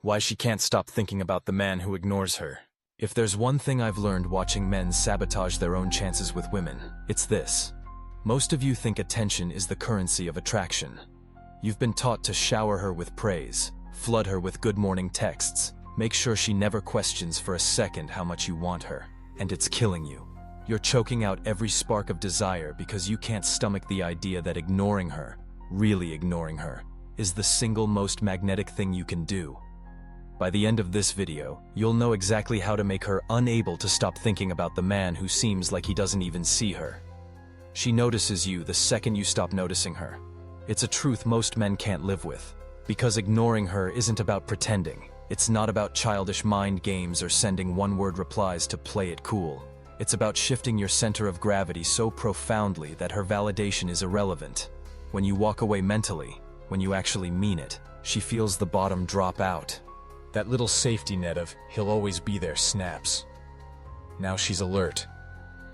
Why she can't stop thinking about the man who ignores her. If there's one thing I've learned watching men sabotage their own chances with women, it's this. Most of you think attention is the currency of attraction. You've been taught to shower her with praise, flood her with good morning texts, make sure she never questions for a second how much you want her, and it's killing you. You're choking out every spark of desire because you can't stomach the idea that ignoring her, really ignoring her, is the single most magnetic thing you can do. By the end of this video, you'll know exactly how to make her unable to stop thinking about the man who seems like he doesn't even see her. She notices you the second you stop noticing her. It's a truth most men can't live with, because ignoring her isn't about pretending. It's not about childish mind games or sending one-word replies to play it cool. It's about shifting your center of gravity so profoundly that her validation is irrelevant. When you walk away mentally, when you actually mean it, she feels the bottom drop out. That little safety net of "he'll always be there" snaps. Now she's alert.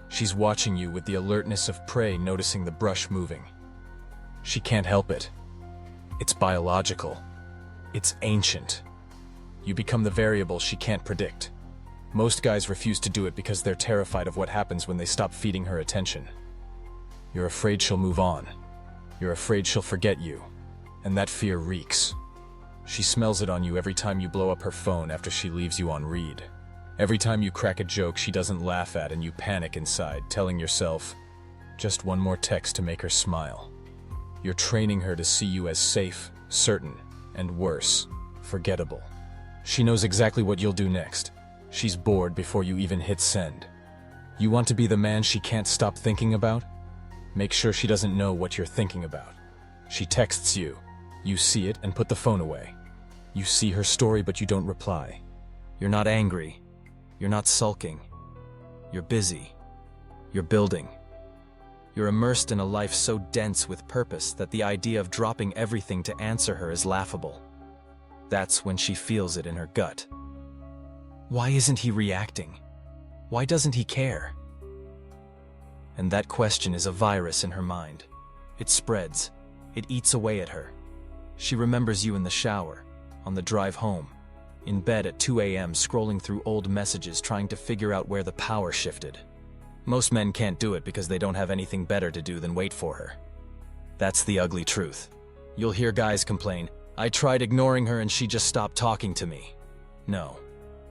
She's watching you with the alertness of prey noticing the brush moving. She can't help it. It's biological. It's ancient. You become the variable she can't predict. Most guys refuse to do it because they're terrified of what happens when they stop feeding her attention. You're afraid she'll move on. You're afraid she'll forget you. And that fear reeks. She smells it on you every time you blow up her phone after she leaves you on read. Every time you crack a joke she doesn't laugh at and you panic inside, telling yourself, just one more text to make her smile. You're training her to see you as safe, certain, and worse, forgettable. She knows exactly what you'll do next. She's bored before you even hit send. You want to be the man she can't stop thinking about? Make sure she doesn't know what you're thinking about. She texts you. You see it and put the phone away. You see her story but you don't reply. You're not angry. You're not sulking. You're busy. You're building. You're immersed in a life so dense with purpose that the idea of dropping everything to answer her is laughable. That's when she feels it in her gut. Why isn't he reacting? Why doesn't he care? And that question is a virus in her mind. It spreads. It eats away at her. She remembers you in the shower, on the drive home, in bed at 2 a.m. scrolling through old messages trying to figure out where the power shifted. Most men can't do it because they don't have anything better to do than wait for her. That's the ugly truth. You'll hear guys complain, "I tried ignoring her and she just stopped talking to me." No.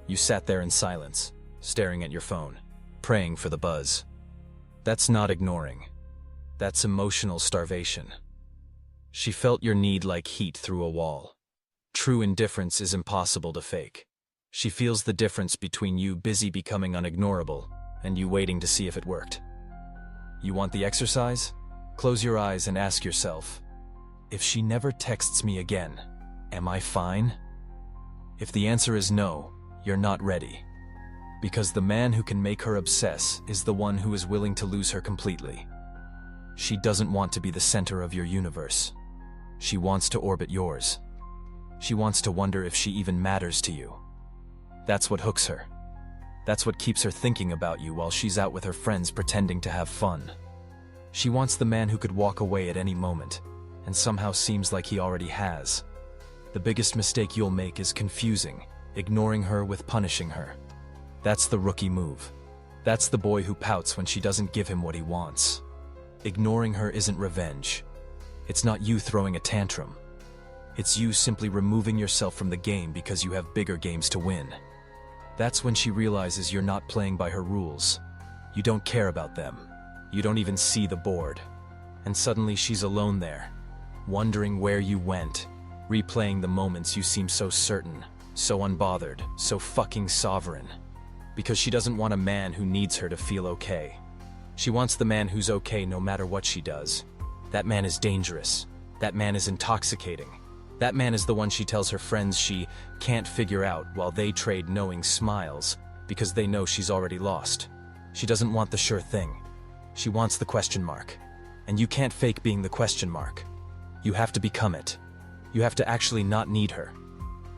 You sat there in silence, staring at your phone, praying for the buzz. That's not ignoring. That's emotional starvation. She felt your need like heat through a wall. True indifference is impossible to fake. She feels the difference between you busy becoming unignorable and you waiting to see if it worked. You want the exercise? Close your eyes and ask yourself, if she never texts me again, am I fine? If the answer is no, you're not ready. Because the man who can make her obsess is the one who is willing to lose her completely. She doesn't want to be the center of your universe. She wants to orbit yours. She wants to wonder if she even matters to you. That's what hooks her. That's what keeps her thinking about you while she's out with her friends pretending to have fun. She wants the man who could walk away at any moment, and somehow seems like he already has. The biggest mistake you'll make is confusing, ignoring her with punishing her. That's the rookie move. That's the boy who pouts when she doesn't give him what he wants. Ignoring her isn't revenge. It's not you throwing a tantrum. It's you simply removing yourself from the game because you have bigger games to win. That's when she realizes you're not playing by her rules. You don't care about them. You don't even see the board. And suddenly she's alone there, wondering where you went, replaying the moments you seem so certain, so unbothered, so fucking sovereign. Because she doesn't want a man who needs her to feel okay. She wants the man who's okay no matter what she does. That man is dangerous. That man is intoxicating. That man is the one she tells her friends she can't figure out while they trade knowing smiles because they know she's already lost. She doesn't want the sure thing. She wants the question mark. And you can't fake being the question mark. You have to become it. You have to actually not need her.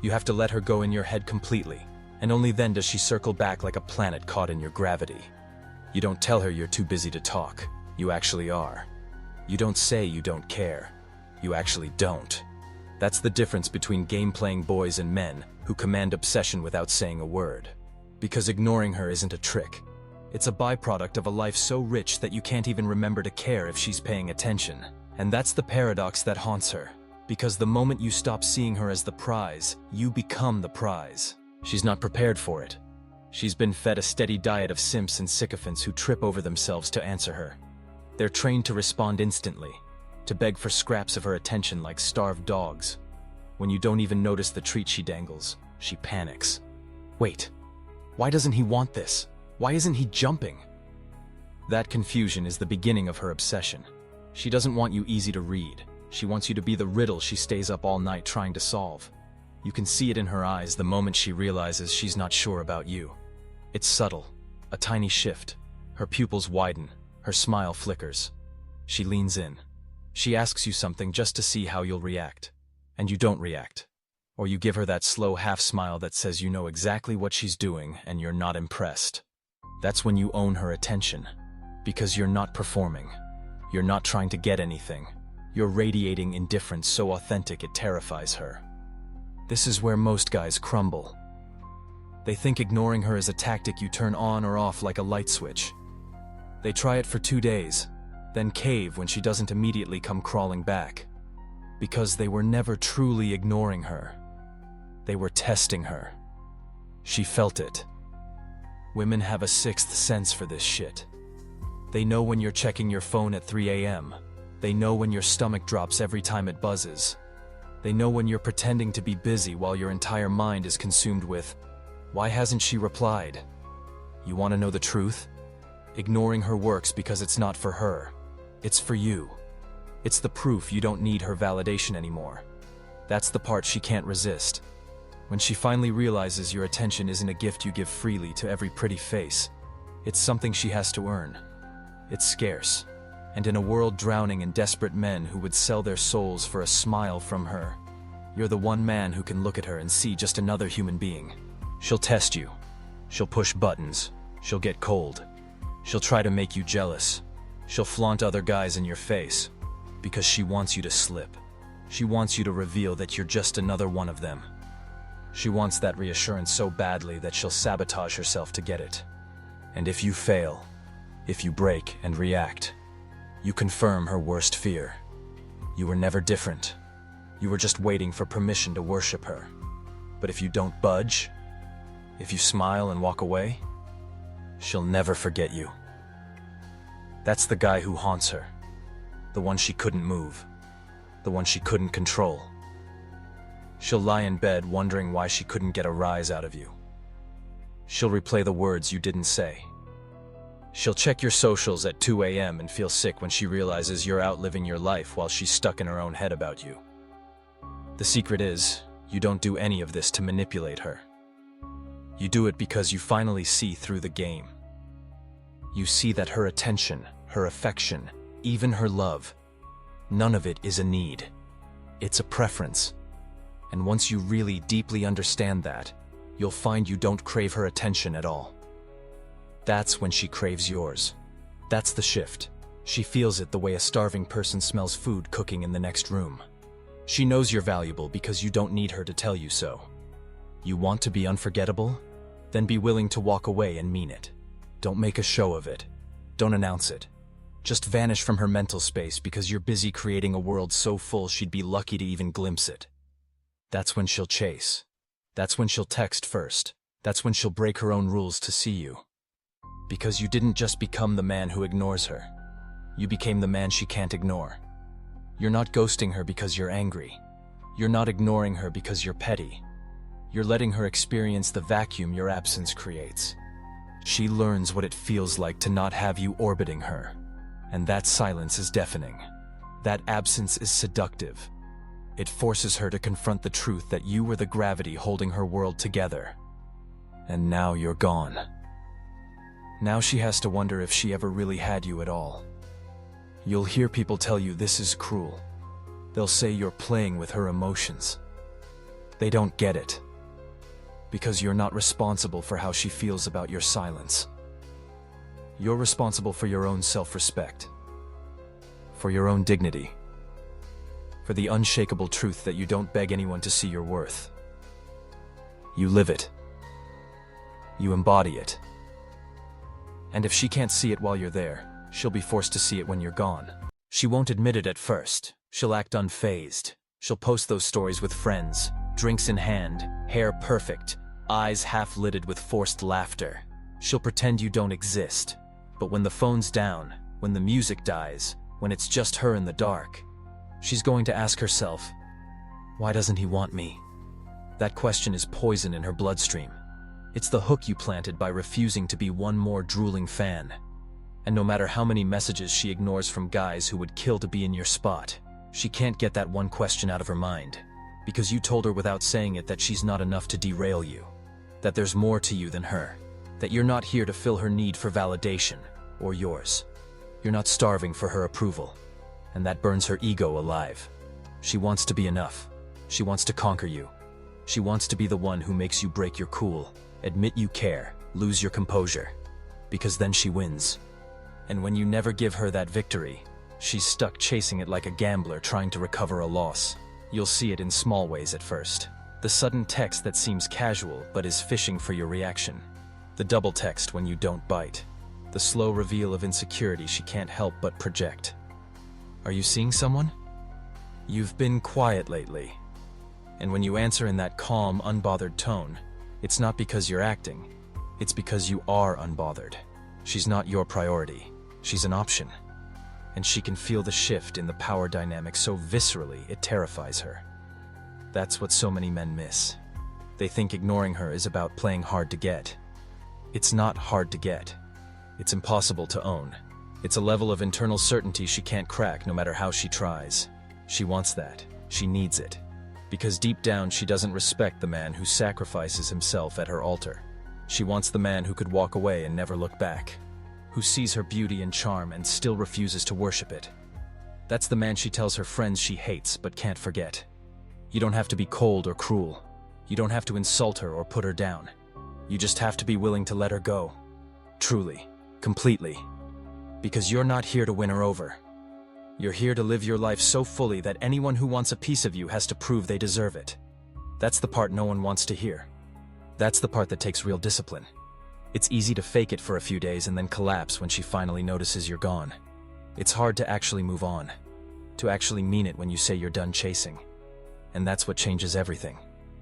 You have to let her go in your head completely, and only then does she circle back like a planet caught in your gravity. You don't tell her you're too busy to talk. You actually are. You don't say you don't care. You actually don't. That's the difference between game-playing boys and men who command obsession without saying a word. Because ignoring her isn't a trick. It's a byproduct of a life so rich that you can't even remember to care if she's paying attention. And that's the paradox that haunts her. Because the moment you stop seeing her as the prize, you become the prize. She's not prepared for it. She's been fed a steady diet of simps and sycophants who trip over themselves to answer her. They're trained to respond instantly, to beg for scraps of her attention like starved dogs. When you don't even notice the treat she dangles, she panics. Wait, why doesn't he want this? Why isn't he jumping? That confusion is the beginning of her obsession. She doesn't want you easy to read. She wants you to be the riddle she stays up all night trying to solve. You can see it in her eyes the moment she realizes she's not sure about you. It's subtle, a tiny shift. Her pupils widen, her smile flickers. She leans in. She asks you something just to see how you'll react. And you don't react. Or you give her that slow half-smile that says you know exactly what she's doing and you're not impressed. That's when you own her attention. Because you're not performing. You're not trying to get anything. You're radiating indifference so authentic it terrifies her. This is where most guys crumble. They think ignoring her is a tactic you turn on or off like a light switch. They try it for 2 days, then cave when she doesn't immediately come crawling back. Because they were never truly ignoring her. They were testing her. She felt it. Women have a sixth sense for this shit. They know when you're checking your phone at 3 a.m. They know when your stomach drops every time it buzzes. They know when you're pretending to be busy while your entire mind is consumed with, "Why hasn't she replied?" You want to know the truth? Ignoring her works because it's not for her. It's for you. It's the proof you don't need her validation anymore. That's the part she can't resist. When she finally realizes your attention isn't a gift you give freely to every pretty face, it's something she has to earn. It's scarce. And in a world drowning in desperate men who would sell their souls for a smile from her, you're the one man who can look at her and see just another human being. She'll test you. She'll push buttons. She'll get cold. She'll try to make you jealous. She'll flaunt other guys in your face. Because she wants you to slip. She wants you to reveal that you're just another one of them. She wants that reassurance so badly that she'll sabotage herself to get it. And if you fail, if you break and react, you confirm her worst fear. You were never different. You were just waiting for permission to worship her. But if you don't budge, if you smile and walk away, she'll never forget you. That's the guy who haunts her. The one she couldn't move. The one she couldn't control. She'll lie in bed wondering why she couldn't get a rise out of you. She'll replay the words you didn't say. She'll check your socials at 2 a.m. and feel sick when she realizes you're out living your life while she's stuck in her own head about you. The secret is, you don't do any of this to manipulate her. You do it because you finally see through the game. You see that her attention, her affection, even her love, none of it is a need. It's a preference. And once you really deeply understand that, you'll find you don't crave her attention at all. That's when she craves yours. That's the shift. She feels it the way a starving person smells food cooking in the next room. She knows you're valuable because you don't need her to tell you so. You want to be unforgettable? Then be willing to walk away and mean it. Don't make a show of it. Don't announce it. Just vanish from her mental space because you're busy creating a world so full she'd be lucky to even glimpse it. That's when she'll chase. That's when she'll text first. That's when she'll break her own rules to see you. Because you didn't just become the man who ignores her. You became the man she can't ignore. You're not ghosting her because you're angry. You're not ignoring her because you're petty. You're letting her experience the vacuum your absence creates. She learns what it feels like to not have you orbiting her. And that silence is deafening. That absence is seductive. It forces her to confront the truth that you were the gravity holding her world together. And now you're gone. Now she has to wonder if she ever really had you at all. You'll hear people tell you this is cruel. They'll say you're playing with her emotions. They don't get it. Because you're not responsible for how she feels about your silence. You're responsible for your own self-respect. For your own dignity. For the unshakable truth that you don't beg anyone to see your worth. You live it. You embody it. And if she can't see it while you're there, she'll be forced to see it when you're gone. She won't admit it at first. She'll act unfazed. She'll post those stories with friends, drinks in hand, hair perfect, eyes half-lidded with forced laughter. She'll pretend you don't exist. But when the phone's down, when the music dies, when it's just her in the dark, she's going to ask herself, why doesn't he want me? That question is poison in her bloodstream. It's the hook you planted by refusing to be one more drooling fan. And no matter how many messages she ignores from guys who would kill to be in your spot, she can't get that one question out of her mind. Because you told her without saying it that she's not enough to derail you. That there's more to you than her. That you're not here to fill her need for validation, or yours. You're not starving for her approval. And that burns her ego alive. She wants to be enough. She wants to conquer you. She wants to be the one who makes you break your cool, admit you care, lose your composure. Because then she wins. And when you never give her that victory, she's stuck chasing it like a gambler trying to recover a loss. You'll see it in small ways at first. The sudden text that seems casual but is fishing for your reaction. The double text when you don't bite. The slow reveal of insecurity she can't help but project. Are you seeing someone? You've been quiet lately. And when you answer in that calm, unbothered tone, it's not because you're acting. It's because you are unbothered. She's not your priority. She's an option. And she can feel the shift in the power dynamic so viscerally it terrifies her. That's what so many men miss. They think ignoring her is about playing hard to get. It's not hard to get. It's impossible to own. It's a level of internal certainty she can't crack no matter how she tries. She wants that. She needs it. Because deep down she doesn't respect the man who sacrifices himself at her altar. She wants the man who could walk away and never look back. Who sees her beauty and charm and still refuses to worship it. That's the man she tells her friends she hates but can't forget. You don't have to be cold or cruel. You don't have to insult her or put her down. You just have to be willing to let her go. Truly. Completely. Because you're not here to win her over. You're here to live your life so fully that anyone who wants a piece of you has to prove they deserve it. That's the part no one wants to hear. That's the part that takes real discipline. It's easy to fake it for a few days and then collapse when she finally notices you're gone. It's hard to actually move on. To actually mean it when you say you're done chasing. And that's what changes everything.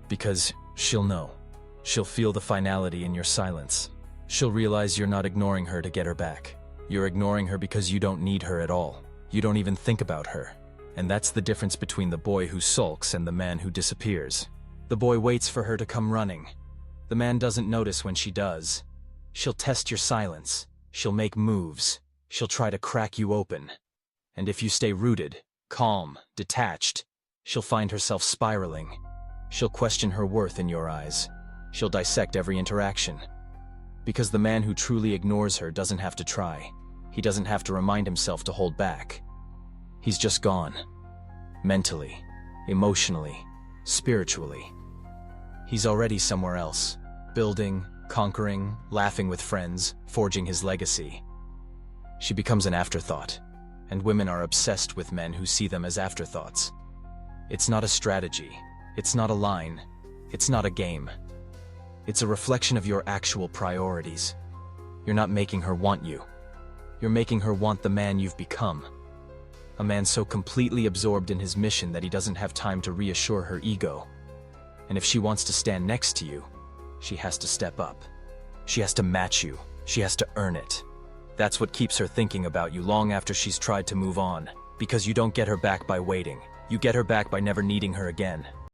Because she'll know. She'll feel the finality in your silence. She'll realize you're not ignoring her to get her back. You're ignoring her because you don't need her at all. You don't even think about her. And that's the difference between the boy who sulks and the man who disappears. The boy waits for her to come running. The man doesn't notice when she does. She'll test your silence. She'll make moves. She'll try to crack you open. And if you stay rooted, calm, detached, she'll find herself spiraling. She'll question her worth in your eyes. She'll dissect every interaction. Because the man who truly ignores her doesn't have to try. He doesn't have to remind himself to hold back. He's just gone. Mentally, emotionally, spiritually. He's already somewhere else, building, conquering, laughing with friends, forging his legacy. She becomes an afterthought, and women are obsessed with men who see them as afterthoughts. It's not a strategy. It's not a line. It's not a game. It's a reflection of your actual priorities. You're not making her want you. You're making her want the man you've become. A man so completely absorbed in his mission that he doesn't have time to reassure her ego. And if she wants to stand next to you, she has to step up. She has to match you. She has to earn it. That's what keeps her thinking about you long after she's tried to move on. Because you don't get her back by waiting. You get her back by never needing her again.